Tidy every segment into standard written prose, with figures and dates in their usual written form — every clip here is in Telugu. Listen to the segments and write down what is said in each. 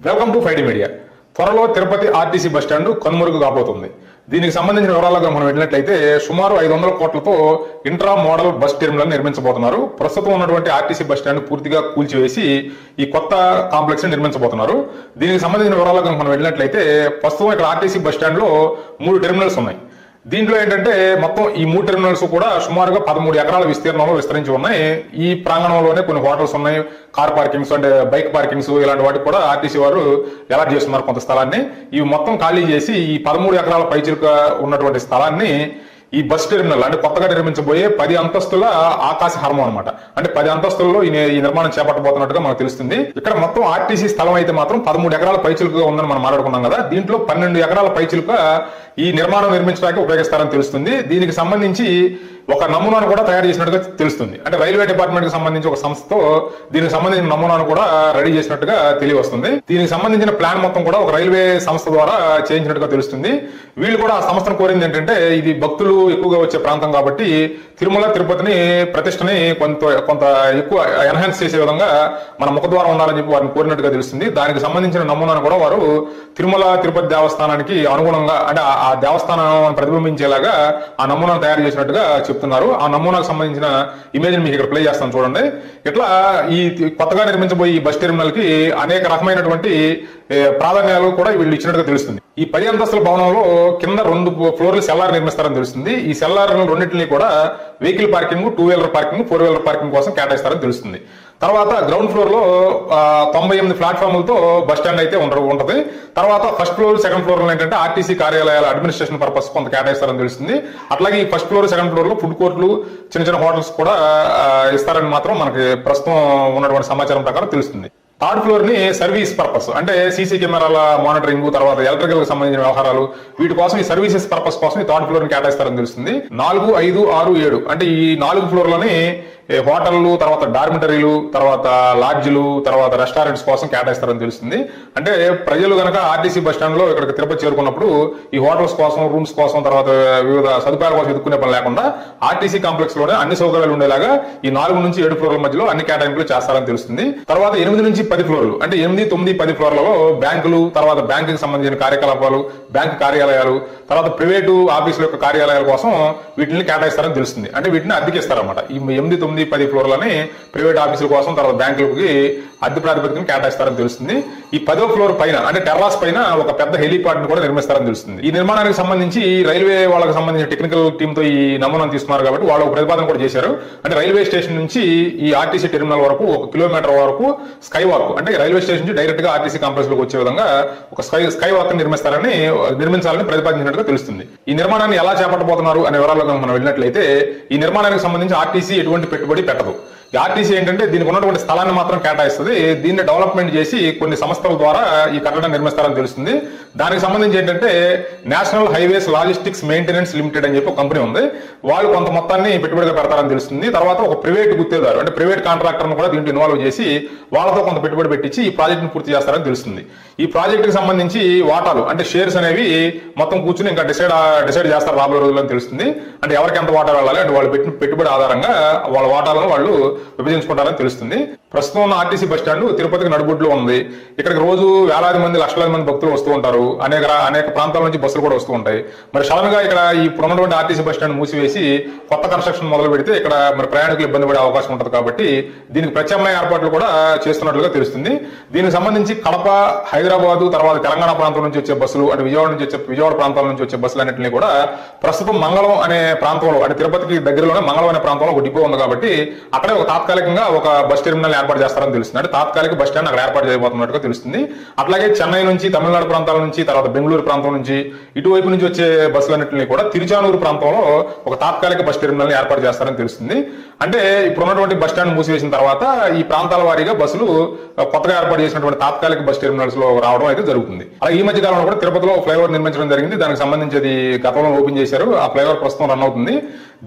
Welcome to ఫైడి media. త్వరలో తిరుపతి ఆర్టీసీ బస్టాండ్ కనుమరుగు కాబోతుంది. దీనికి సంబంధించిన వివరాలుగా మనం వెళ్ళినట్లయితే సుమారు 500 కోట్లతో ఇంట్రా మోడల్ బస్ టెర్మినల్ నిర్మించబోతున్నారు. ప్రస్తుతం ఉన్నటువంటి ఆర్టీసీ బస్టాండ్ పూర్తిగా కూల్చివేసి ఈ కొత్త కాంప్లెక్స్ ని నిర్మించబోతున్నారు. దీనికి సంబంధించిన వివరాలుగా మనం వెళ్ళినట్లయితే ప్రస్తుతం ఇక్కడ ఆర్టీసీ బస్టాండ్ లో 3 టెర్మినల్స్ ఉన్నాయి. దీంట్లో ఏంటంటే మొత్తం ఈ 3 టెర్మినల్స్ కూడా సుమారుగా 13 ఎకరాల విస్తీర్ణంలో విస్తరించి ఉన్నాయి. ఈ ప్రాంగణంలోనే కొన్ని హోటల్స్ ఉన్నాయి, కార్ పార్కింగ్స్ అంటే బైక్ పార్కింగ్స్ ఇలాంటి వాటికి కూడా ఆర్టీసీ వారు అలాట్ చేస్తున్నారు కొంత స్థలాన్ని. ఇవి మొత్తం ఖాళీ చేసి ఈ 13 ఎకరాల పైచిలుక ఉన్నటువంటి స్థలాన్ని ఈ బస్ టెర్మినల్ అంటే కొత్తగా నిర్మించబోయే 10 అంతస్తుల ఆకాశ హర్మం అనమాట. అంటే 10 అంతస్తుల్లో ఈ నిర్మాణం చేపట్టబోతున్నట్టుగా మనకు తెలుస్తుంది. ఇక్కడ మొత్తం ఆర్టీసీ స్థలం అయితే మాత్రం 13 ఎకరాల పైచిలుకగా ఉందని మనం మాట్లాడుకున్నాం కదా. దీంట్లో 12 ఎకరాల పైచిలుక ఈ నిర్మాణం నిర్మించడానికి ఉపయోగిస్తారని తెలుస్తుంది. దీనికి సంబంధించి ఒక నమూనాను కూడా తయారు చేసినట్టుగా తెలుస్తుంది. అంటే రైల్వే డిపార్ట్మెంట్ కి సంబంధించి ఒక సంస్థతో దీనికి సంబంధించిన నమూనాను కూడా రెడీ చేసినట్టుగా తెలియవస్తుంది. దీనికి సంబంధించిన ప్లాన్ మొత్తం కూడా ఒక రైల్వే సంస్థ ద్వారా చేయించినట్టుగా తెలుస్తుంది. వీళ్ళు కూడా ఆ సంస్థను కోరింది ఏంటంటే ఇది భక్తులు ఎక్కువగా వచ్చే ప్రాంతం కాబట్టి తిరుమల తిరుపతిని ప్రతిష్టని కొంత ఎక్కువ ఎన్హాన్స్ చేసే విధంగా మన ముఖద్వారం ఉండాలని చెప్పి వారిని కోరినట్టుగా తెలుస్తుంది. దానికి సంబంధించిన నమూనాను కూడా వారు తిరుమల తిరుపతి దేవస్థానానికి అనుగుణంగా అంటే ఆ దేవస్థానం ప్రతిబింబించేలాగా ఆ నమూనాను తయారు చేసినట్టుగా చెప్తున్నారు. ఆ నమూనాకు సంబంధించిన ఇమేజ్ మీకు ఇక్కడ ప్లే చేస్తాను చూడండి. ఇట్లా ఈ కొత్తగా నిర్మించబోయే ఈ బస్ టెర్మినల్ కి అనేక రకమైనటువంటి ప్రాధాన్యాలు కూడా వీళ్ళు ఇచ్చినట్టుగా తెలుస్తుంది. ఈ 10 అంతస్తుల భవనంలో కింద 2 ఫ్లోర్లు సెల్లార్ నిర్మిస్తారని తెలుస్తుంది. ఈ సెల్లార్ రెండింటిని కూడా vehicle parking, 2 wheeler parking, 4 wheeler parking కోసం కేటాయిస్తారని తెలుస్తుంది. తర్వాత గ్రౌండ్ ఫ్లోర్ లో 98 ప్లాట్ఫామ్లతో బస్ స్టాండ్ అయితే ఉంటది. తర్వాత ఫస్ట్ ఫ్లోర్, సెకండ్ ఫ్లోర్ లో ఏంటంటే ఆర్టీసీ కార్యాలయాల అడ్మినిస్ట్రేషన్ పర్పస్ కొంత కేటాయిస్తారని తెలుస్తుంది. అట్లాగే ఈ ఫస్ట్ ఫ్లోర్, సెకండ్ ఫ్లోర్ లో ఫుడ్ కోర్టులు, చిన్న చిన్న హోటల్స్ కూడా ఇస్తారని మాత్రం మనకి ప్రస్తుతం ఉన్నటువంటి సమాచారం ప్రకారం తెలుస్తుంది. థర్డ్ ఫ్లోర్ ని సర్వీస్ పర్పస్ అంటే సీసీ కెమెరాల మానిటరింగ్, తర్వాత ఎలక్ట్రికల్ కి సంబంధించిన వ్యవహారాలు వీటి కోసం ఈ సర్వీసెస్ పర్పస్ కోసం ఈ థర్డ్ ఫ్లోర్ ని కేటాయిస్తారని తెలుస్తుంది. 4, 5, 6, 7 అంటే ఈ 4 ఫ్లోర్లని హోటళ్లు, తర్వాత డార్మిటరీలు, తర్వాత లాడ్జ్లు, తర్వాత రెస్టారెంట్స్ కోసం కేటాయిస్తారని తెలుస్తుంది. అంటే ప్రజలు గనక ఆర్టీసీ బస్ స్టాండ్ లో ఇక్కడికి తిరుపతి చేరుకున్నప్పుడు ఈ హోటల్స్ కోసం, రూమ్స్ కోసం, తర్వాత వివిధ సదుపాయాల కోసం ఎదుర్కొనే పని లేకుండా ఆర్టీసీ కాంప్లెక్స్ లోనే అన్ని సౌకర్యాలు ఉండేలాగా ఈ 4 నుంచి 7 ఫ్లోర్ల మధ్యలో అన్ని కేటాయింపులు చేస్తారని తెలుస్తుంది. తర్వాత 8 నుంచి 10 ఫ్లోర్లు అంటే 8, 9, 10 ఫ్లోర్లలో బ్యాంకులు, తర్వాత బ్యాంకుకి సంబంధించిన కార్యకలాపాలు, బ్యాంకు కార్యాలయాలు, తర్వాత ప్రైవేటు ఆఫీసుల యొక్క కార్యాలయాల కోసం వీటిని కేటాయిస్తారని తెలుస్తుంది. అంటే వీటిని అద్దెకిస్తారన్నమాట. ఈ 8, 9, 10 ఫ్లోర్లని ప్రైవేట్ ఆఫీసుల కోసం, తర్వాత బ్యాంకులకి అద్దె ప్రాతిపదికన కేటాయిస్తారని తెలుస్తుంది. ఈ 10వ ఫ్లోర్ పైన అంటే టెర్రాస్ పైన ఒక పెద్ద హెలీపాడ్ ని కూడా నిర్మిస్తారని తెలుస్తుంది. ఈ నిర్మాణానికి సంబంధించి రైల్వే వాళ్ళకి సంబంధించిన టెక్నికల్ టీమ్ తో ఈ నమూనాను తీసుకున్నారు కాబట్టి వాళ్ళు ప్రతిపాదన కూడా చేశారు. అంటే రైల్వే స్టేషన్ నుంచి ఈ ఆర్టీసీ టెర్మినల్ వరకు 1 కిలోమీటర్ వరకు స్కై వాక్ అంటే రైల్వే స్టేషన్ నుంచి డైరెక్ట్ గా ఆర్టీసీ కాంప్లెక్స్ లోకి వచ్చే విధంగా ఒక స్కై వాక్ నిర్మించాలని ప్రతిపాదించినట్టుగా తెలుస్తుంది. ఈ నిర్మాణాన్ని ఎలా చేపట్టబోతున్నారు అనే వివరాల్లో మనం వెళ్ళినట్లయితే ఈ నిర్మాణానికి సంబంధించి ఆర్టీసీ ఎటువంటి పెట్టుబడి పెట్టదు. ఆర్టీసీ ఏంటంటే దీనికి ఉన్నటువంటి స్థలాన్ని మాత్రం కేటాయిస్తుంది. దీన్ని డెవలప్మెంట్ చేసి కొన్ని సంస్థల ద్వారా ఈ కట్టడాన్ని నిర్మిస్తారని తెలుస్తుంది. దానికి సంబంధించి ఏంటంటే national highways logistics maintenance limited అని చెప్పి ఒక కంపెనీ ఉంది. వాళ్ళు కొంత మొత్తాన్ని పెట్టుబడిగా పెడతారని తెలుస్తుంది. తర్వాత ఒక ప్రైవేట్ గుత్తేదారు అంటే ప్రైవేట్ కాంట్రాక్టర్ ను కూడా దీంట్లో ఇన్వాల్వ్ చేసి వాళ్ళతో కొంత పెట్టుబడి పెట్టించి ఈ ప్రాజెక్ట్ ని పూర్తి చేస్తారని తెలుస్తుంది. ఈ ప్రాజెక్ట్ కి సంబంధించి వాటాలు అంటే షేర్స్ అనేవి మొత్తం కూర్చుని ఇంకా డిసైడ్ చేస్తారు రాబోయే రోజుల్లో తెలుస్తుంది. అంటే ఎవరికి ఎంత వాటా వెళ్ళాలి అంటే వాళ్ళు పెట్టిన పెట్టుబడి ఆధారంగా వాళ్ళ వాటాలను వాళ్ళు విభజించుకుంటారని తెలుస్తుంది. ప్రస్తుతం ఉన్న ఆర్టీసీ బస్ స్టాండ్ తిరుపతికి నడుబొడ్లో ఉంది. ఇక్కడికి రోజు వేలాది మంది, లక్షలాది మంది భక్తులు వస్తూ ఉంటారు. అనేక ప్రాంతాల నుంచి బస్సులు కూడా వస్తూ ఉంటాయి. మరి సడన్ గా ఇక్కడ ఈ ఉన్నటువంటి ఆర్టీసీ బస్ స్టాండ్ మూసివేసి కొత్త కన్స్ట్రక్షన్ మొదలు పెడితే ఇక్కడ మరి ప్రయాణికులు ఇబ్బంది పడే అవకాశం ఉంటుంది కాబట్టి దీనికి ప్రత్యామ్నాయ ఏర్పాట్లు కూడా చేస్తున్నట్లుగా తెలుస్తుంది. దీనికి సంబంధించి కడప, హైదరాబాద్, తర్వాత తెలంగాణ ప్రాంతం నుంచి వచ్చే బస్సులు అంటే విజయవాడ ప్రాంతాల నుంచి వచ్చే బస్సులన్నింటినీ కూడా ప్రస్తుతం మంగళం అనే ప్రాంతంలో అంటే తిరుపతికి దగ్గరలోనే మంగళం అనే ప్రాంతంలో ఒక డిపో ఉంది కాబట్టి అక్కడే ఒక తాత్కాలికంగా ఒక బస్ టెర్మినల్ ఏర్పాటు చేస్తారని తెలుస్తుంది. అంటే తాత్కాలిక బస్ స్టాండ్ అక్కడ ఏర్పాటు చేయబోతున్నట్టుగా తెలుస్తుంది. అట్లాగే చెన్నై నుంచి, తమిళనాడు ప్రాంతాల నుంచి, తర్వాత బెంగళూరు ప్రాంతం నుంచి ఇటువైపు నుంచి వచ్చే బస్సులన్నింటినీ కూడా తిరుచానూరు ప్రాంతంలో ఒక తాత్కాలిక బస్ టెర్మినల్ ఏర్పాటు చేస్తారని తెలుస్తుంది. అంటే ఇప్పుడు ఉన్నటువంటి బస్ స్టాండ్ మూసివేసిన తర్వాత ఈ ప్రాంతాల వారీగా బస్సులు కొత్తగా ఏర్పాటు చేసినటువంటి తాత్కాలిక బస్ టెర్మినల్స్ లో రావడం అయితే జరుగుతుంది. అలాగే ఈ మధ్య కాలంలో కూడా తిరుపతిలో ఫ్లైఓవర్ నిర్మించడం జరిగింది. దానికి సంబంధించి అది గతంలో ఓపెన్ చేశారు. ఆ ఫ్లైఓవర్ ప్రస్తుతం రన్ అవుతుంది.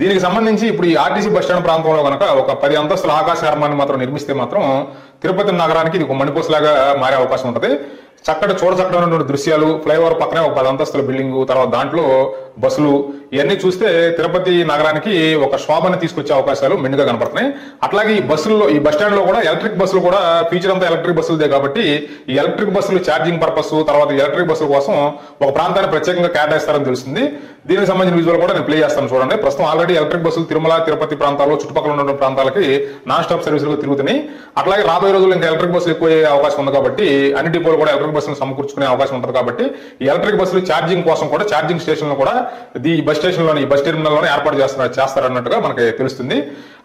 దీనికి సంబంధించి ఇప్పుడు ఈ ఆర్టీసీ బస్ స్టాండ్ ప్రాంతంలో కనుక ఒక 10 అంతస్తుల ఆకాశ హర్మాన్ని మాత్రం నిర్మిస్తే మాత్రం తిరుపతి నగరానికి ఇది ఒక మణిపూసలాగా మారే అవకాశం ఉంటుంది. చక్కటి చూడచక్కనటువంటి దృశ్యాలు, ఫ్లైఓవర్ పక్కనే ఒక 10 అంతస్తుల బిల్డింగ్, తర్వాత దాంట్లో బస్సులు, ఇవన్నీ చూస్తే తిరుపతి నగరానికి ఒక శోభని తీసుకొచ్చే అవకాశాలు మెండుగా కనపడుతున్నాయి. అట్లాగే ఈ బస్సుల్లో, ఈ బస్ స్టాండ్ లో కూడా ఎలక్ట్రిక్ బస్సులు కూడా, ఫీచర్ అంతా ఎలక్ట్రిక్ బస్సులదే కాబట్టి ఈ ఎలక్ట్రిక్ బస్సులు ఛార్జింగ్ పర్పస్, తర్వాత ఎలక్ట్రిక్ బస్సుల కోసం ఒక ప్రాంతాన్ని ప్రత్యేకంగా కేటాయిస్తారని తెలుస్తుంది. దీనికి సంబంధించిన విజువల్ కూడా నేను ప్లే చేస్తాను చూడండి. ప్రస్తుతం ఆల్రెడీ ఎలక్ట్రిక్ బస్సులు తిరుమల, తిరుపతి ప్రాంతాల్లో, చుట్టుపక్కల ఉన్న ప్రాంతాలకి నాన్ స్టాప్ సర్వీసులు తిరుగుతున్నాయి. అట్లాగే రాబోయే రోజుల్లో ఇంకా ఎలక్ట్రిక్ బస్సులు ఎక్కువ అవకాశం ఉంది కాబట్టి అన్ని డిపోలు కూడా ఎలక్ట్రిక్ బస్సులు సమకూర్చుకునే అవకాశం ఉంటుంది. కాబట్టి ఈ ఎలక్ట్రిక్ బస్సులు ఛార్జింగ్ కోసం కూడా ఛార్జింగ్ స్టేషన్లు కూడా ఈ బస్ స్టేషన్ లోని, ఈ బస్ టెర్మినల్ లోనే ఏర్పాటు చేస్తారన్నట్టుగా మనకి తెలుస్తుంది.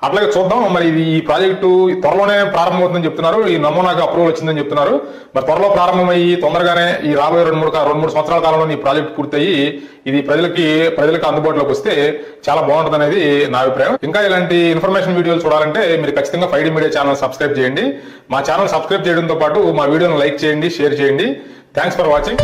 అట్లాగే చూద్దాం, మరి ఈ ప్రాజెక్టు త్వరలోనే ప్రారంభమవుతుందని చెప్తున్నారు. ఈ నమూనాగా అప్రూవల్ వచ్చిందని చెప్తున్నారు. మరి త్వరలో ప్రారంభమయ్యి తొందరగానే ఈ రాబోయే 2-3 సంవత్సరాల కాలంలో ఈ ప్రాజెక్ట్ పూర్తయి ఇది ప్రజలకి అందుబాటులోకి వస్తే చాలా బాగుంటుంది అనేది నా అభిప్రాయం. ఇంకా ఇలాంటి ఇన్ఫర్మేషన్ వీడియోలు చూడాలంటే మీరు ఖచ్చితంగా 5D మీడియా ఛానల్ సబ్స్క్రైబ్ చేయండి. మా ఛానల్ సబ్స్క్రైబ్ చేయడంతో పాటు మా వీడియోను లైక్ చేయండి, షేర్ చేయండి. Thanks for watching.